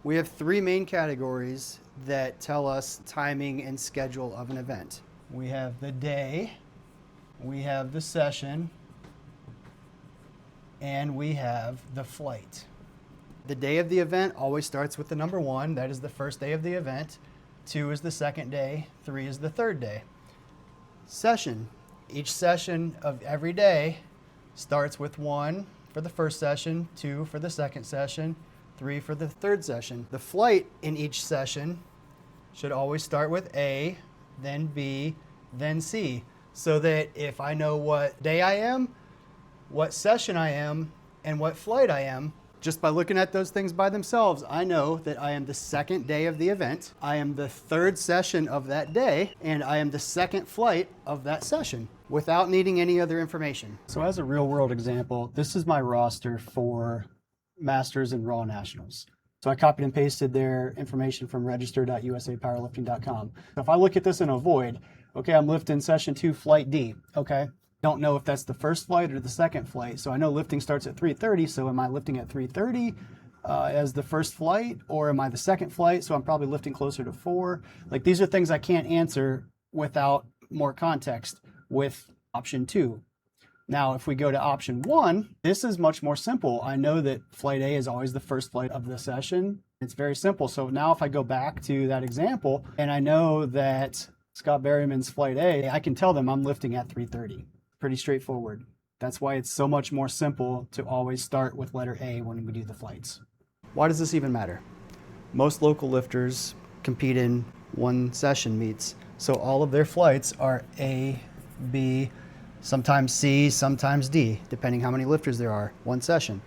We have three main categories that tell us timing and schedule of an event. We have the day, we have the session, and we have the flight. The day of the event always starts with the number 1. That is the first day of the event. 2 is the second day. 3 is the third day. Session. Each session of every day starts with 1 for the first session, 2 for the second session, 3 for the third session. The flight in each session should always start with A, then B, then C, so that if I know what day I am, what session I am, and what flight I am, just by looking at those things by themselves, I know that I am the second day of the event, I am the third session of that day, and I am the second flight of that session without needing any other information. So as a real world example, this is my roster for Masters and Raw Nationals. So I copied and pasted their information from register.usapowerlifting.com. So if I look at this in a void, okay, I'm lifting session 2, flight D, okay? Don't know if that's the first flight or the second flight. So I know lifting starts at 3:30, so am I lifting at 3:30 as the first flight, or am I the second flight? So I'm probably lifting closer to 4. Like, these are things I can't answer without more context with option 2. Now, if we go to option 1, this is much more simple. I know that flight A is always the first flight of the session. It's very simple. So now if I go back to that example and I know that Scott Berryman's flight A, I can tell them I'm lifting at 3:30. Pretty straightforward. That's why it's so much more simple to always start with letter A when we do the flights. Why does this even matter? Most local lifters compete in one session meets, so all of their flights are A, B, sometimes C, sometimes D, depending how many lifters there are, one session.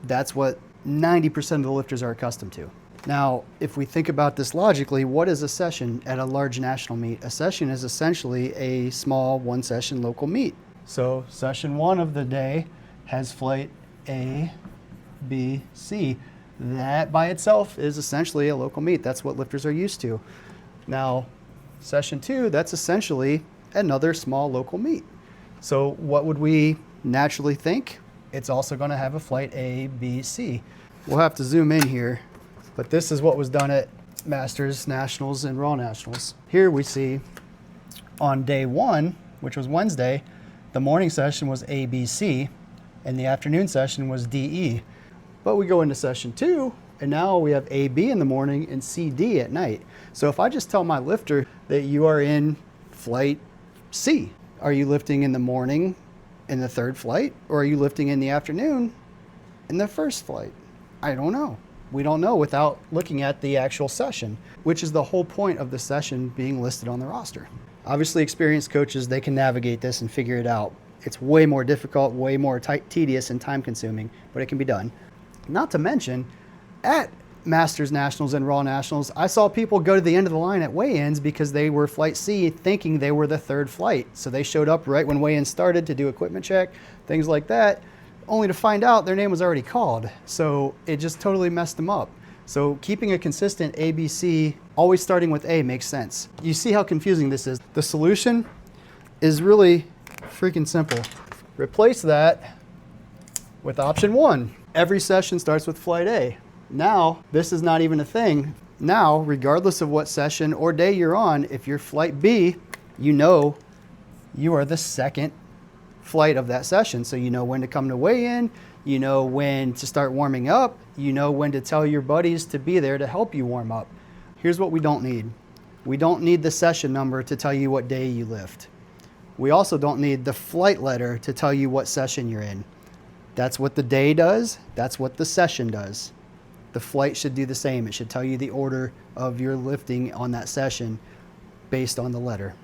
That's what 90% of the lifters are accustomed to. Now, if we think about this logically, what is a session at a large national meet? A session is essentially a small one-session local meet. So session 1 of the day has flight A, B, C. That by itself is essentially a local meet. That's what lifters are used to. Now, session 2, that's essentially another small local meet. So what would we naturally think? It's also going to have a flight A, B, C. We'll have to zoom in here, but this is what was done at Masters, Nationals, and Raw Nationals. Here we see on day 1, which was Wednesday, the morning session was A, B, C, and the afternoon session was D, E. But we go into session 2, and now we have A, B in the morning and C, D at night. So if I just tell my lifter that you are in flight C, are you lifting in the morning in the third flight, or are you lifting in the afternoon in the first flight? I don't know. We don't know without looking at the actual session, which is the whole point of the session being listed on the roster. Obviously, experienced coaches, they can navigate this and figure it out. It's way more difficult, way more tedious and time consuming, but it can be done. Not to mention, at Masters Nationals and Raw Nationals, I saw people go to the end of the line at weigh-ins because they were flight C thinking they were the third flight. So they showed up right when weigh-ins started to do equipment check, things like that, only to find out their name was already called. So it just totally messed them up. So keeping a consistent ABC, always starting with A, makes sense. You see how confusing this is. The solution is really freaking simple. Replace that with option 1. Every session starts with flight A. Now, this is not even a thing. Now, regardless of what session or day you're on, if you're flight B, you know you are the second flight of that session. So you know when to come to weigh-in, you know when to start warming up, you know when to tell your buddies to be there to help you warm up. Here's what we don't need. We don't need the session number to tell you what day you lift. We also don't need the flight letter to tell you what session you're in. That's what the day does. That's what the session does. The flight should do the same. It should tell you the order of your lifting on that session based on the letter.